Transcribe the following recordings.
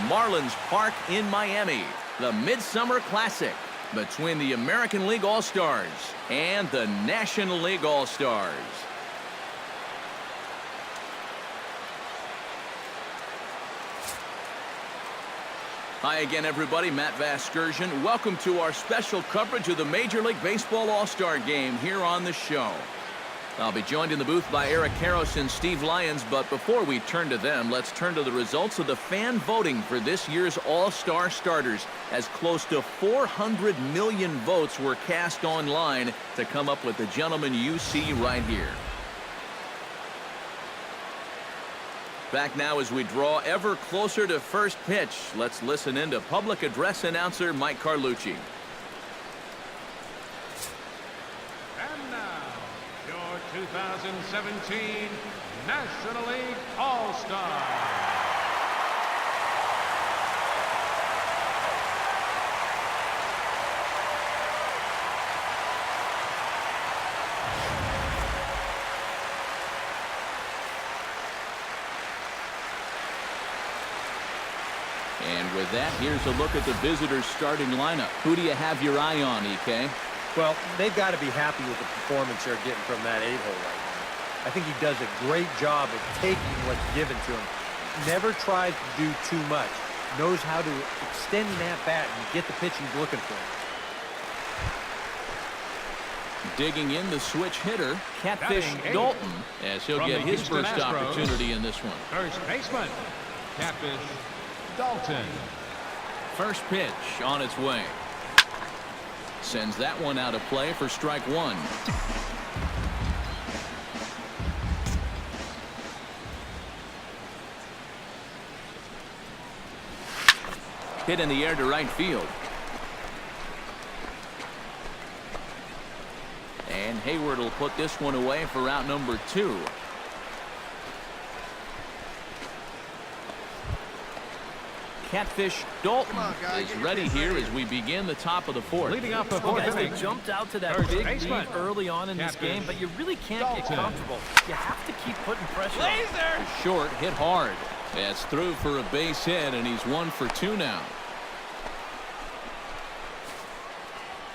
Marlins Park in Miami, the Midsummer Classic between the American League All-Stars and the National League All-Stars. Hi again, everybody. Matt Vasgersian. Welcome to our special coverage of the Major League Baseball All-Star Game here on the show. I'll be joined in the booth by Eric Karros and Steve Lyons, but before we turn to them, let's turn to the results of the fan voting for this year's All-Star starters, as close to 400 million votes were cast online to come up with the gentleman you see right here. Back now as we draw ever closer to first pitch. Let's listen in to public address announcer Mike Carlucci. And now, your 2017 National League All-Star. And with that, here's a look at the visitors' starting lineup. Who do you have your eye on, EK? Well, they've got to be happy with the performance they're getting from that 8-hole right now. I think he does a great job of taking what's given to him. Never tries to do too much. Knows how to extend that bat and get the pitch he's looking for. Digging in the switch hitter, Catfish Dalton, as he'll get his first opportunity in this one. First baseman, Catfish Dalton. First pitch on its way. Sends that one out of play for strike one. Hit in the air to right field. And Hayward will put this one away for out number 2. Catfish Dalton is ready here as we begin the top of the fourth. Leading off the fourth They inning. jumped out to that big lead early on in this game, but you really can't get comfortable. You have to keep putting pressure on. Short, hit hard. That's through for a base hit, and he's 1 for 2 now.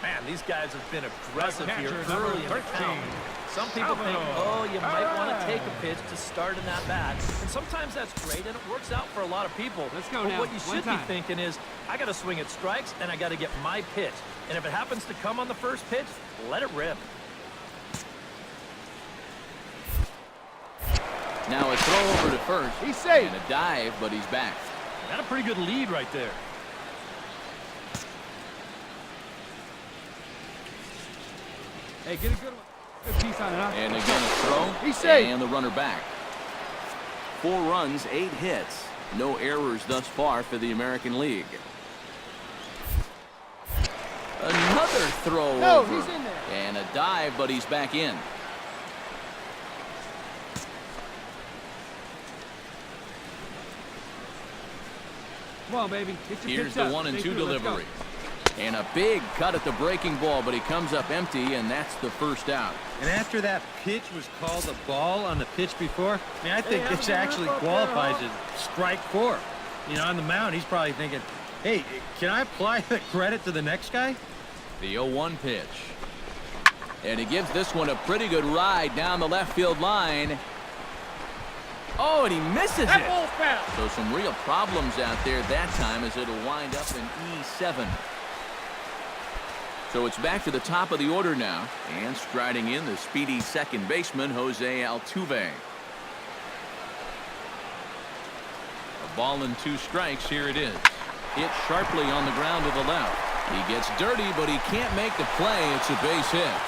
Man, these guys have been aggressive here Catcher early in number the count. 13. Some people think, oh, you might want to take a pitch to start in that bat. And sometimes that's great, and it works out for a lot of people. Let's go but now. what you should be thinking is, I got to swing at strikes, and I got to get my pitch. And if it happens to come on the first pitch, let it rip. Now a throw over to first. He's safe. And a dive, but he's back. Got a pretty good lead right there. Hey, get a good piece on it. And again a throw. He's safe. And the runner back. 4 runs, 8 hits. No errors thus far for the American League. Another throw over. He's in there. And a dive, but he's back in. Come on, baby. Here's the 1-2 delivery. And a big cut at the breaking ball, but he comes up empty, and that's the first out. And after that pitch was called a ball on the pitch before, I mean, I think this actually qualifies as strike 4. You know, on the mound, he's probably thinking, hey, can I apply the credit to the next guy? The 0-1 pitch. And he gives this one a pretty good ride down the left field line. Oh, and he misses it. So some real problems out there that time, as it'll wind up in E7. So it's back to the top of the order now, and striding in the speedy second baseman, Jose Altuve. A ball and 2 strikes. Here it is. Hit sharply on the ground to the left. He gets dirty, but he can't make the play. It's a base hit.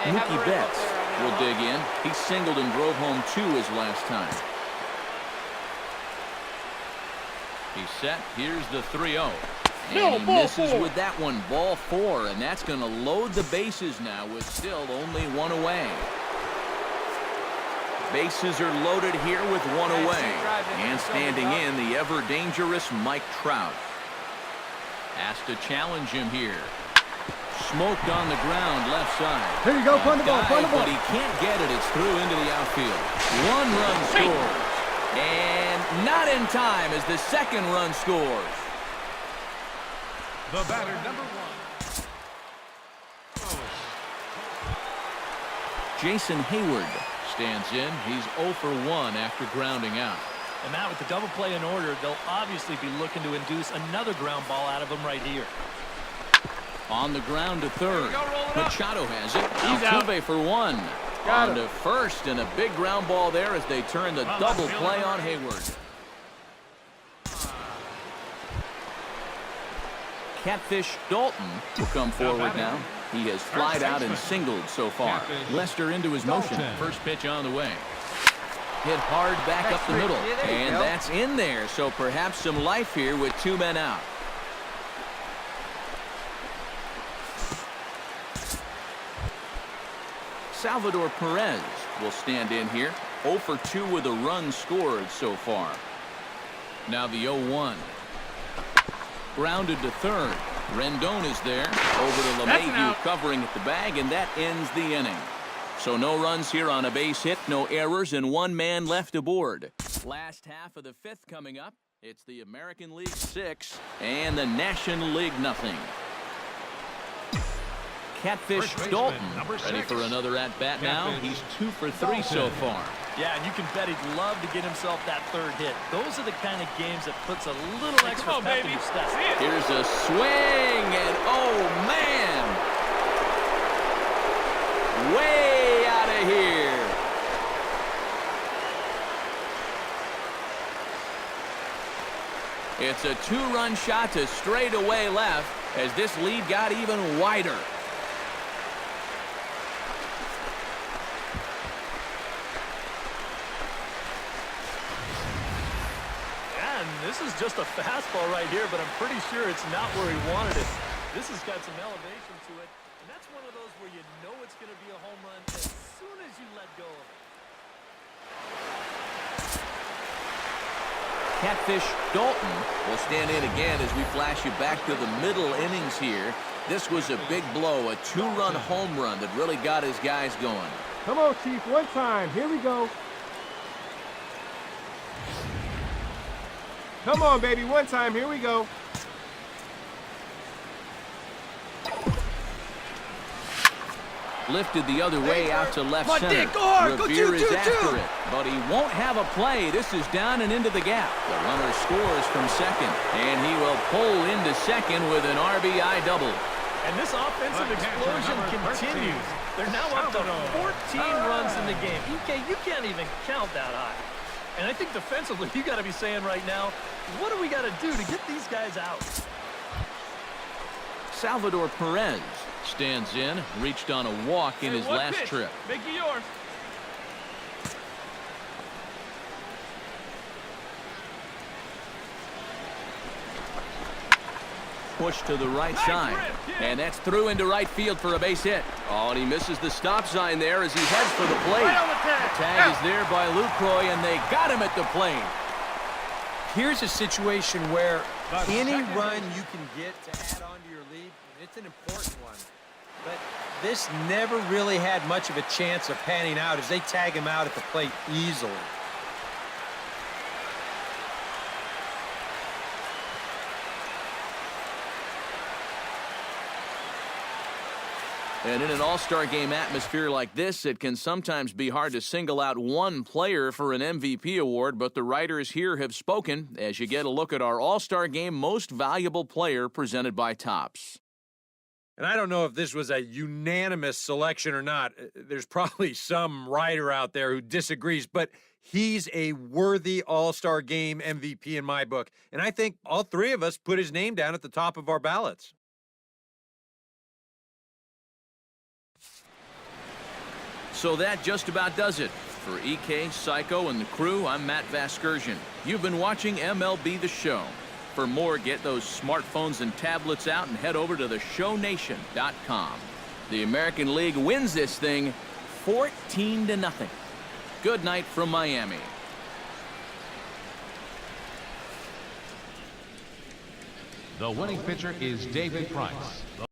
Mookie Betts will dig in. He singled and drove home 2 his last time. He's set. Here's the 3-0. And he misses with that one. Ball 4, and that's going to load the bases now with still only 1 away. Bases are loaded here with 1 away. And standing in, the ever-dangerous Mike Trout. Has to challenge him here. Smoked on the ground, left side. Here you go, find the ball, find the ball. But he can't get it. It's through into the outfield. 1 run scores. And not in time as the second run scores. The batter, number 1. Jason Hayward stands in. He's 0 for 1 after grounding out. And Matt, with the double play in order, they'll obviously be looking to induce another ground ball out of him right here. On the ground to third. Machado has it. He's out. Altuve for 1. Got on him. to first, and a big ground ball there as they turn the double play on Hayward. Catfish Dalton will come forward now. He has flied out and singled so far. Lester into his motion. First pitch on the way. Hit hard back up the middle. And that's in there, so perhaps some life here with 2 men out. Salvador Perez will stand in here. 0 for 2 with a run scored so far. Now the 0-1. Grounded to third. Rendon is there. Over to LeMahieu covering at the bag, and that ends the inning. So no runs here on a base hit, no errors, and 1 man left aboard. Last half of the 5th coming up. It's the American League 6 and the National League nothing. Catfish Dalton ready for another at-bat now. He's 2 for 3 so far. Yeah, and you can bet he'd love to get himself that 3rd hit. Those are the kind of games that puts a little extra pep in your step. Here's a swing, and oh, man! Way out of here. It's a 2-run shot to straightaway left as this lead got even wider. This is just a fastball right here, but I'm pretty sure it's not where he wanted it. This has got some elevation to it, and that's one of those where you know it's going to be a home run as soon as you let go of it. Catfish Dalton will stand in again as we flash you back to the middle innings here. This was a big blow, a 2-run home run that really got his guys going. Come on, Chief, 1 time. Here we go. Come on, baby, 1 time. Here we go. Lifted the other way out to left center. Revere is after it, but he won't have a play. This is down and into the gap. The runner scores from second, and he will pull into second with an RBI double. And this offensive explosion continues. They're now up to 14 runs in the game. You can't even count that high. And I think defensively, you got to be saying right now, what do we got to do to get these guys out? Salvador Perez stands in, reached on a walk in his last trip. Make it yours. Push to the right side, and that's through into right field for a base hit. Oh, and he misses the stop sign there as he heads for the plate. The tag is there by Lucroy, and they got him at the plate. Here's a situation where any run you can get to add on to your lead, it's an important one. But this never really had much of a chance of panning out as they tag him out at the plate easily. And in an all-star game atmosphere like this, it can sometimes be hard to single out one player for an MVP award, but the writers here have spoken as you get a look at our all-star game most valuable player presented by Topps. And I don't know if this was a unanimous selection or not. There's probably some writer out there who disagrees, but he's a worthy all-star game MVP in my book. And I think all 3 of us put his name down at the top of our ballots. So that just about does it. For EK, Psycho, and the crew, I'm Matt Vasgersian. You've been watching MLB The Show. For more, get those smartphones and tablets out and head over to theshownation.com. The American League wins this thing 14-0. Good night from Miami. The winning pitcher is David Price.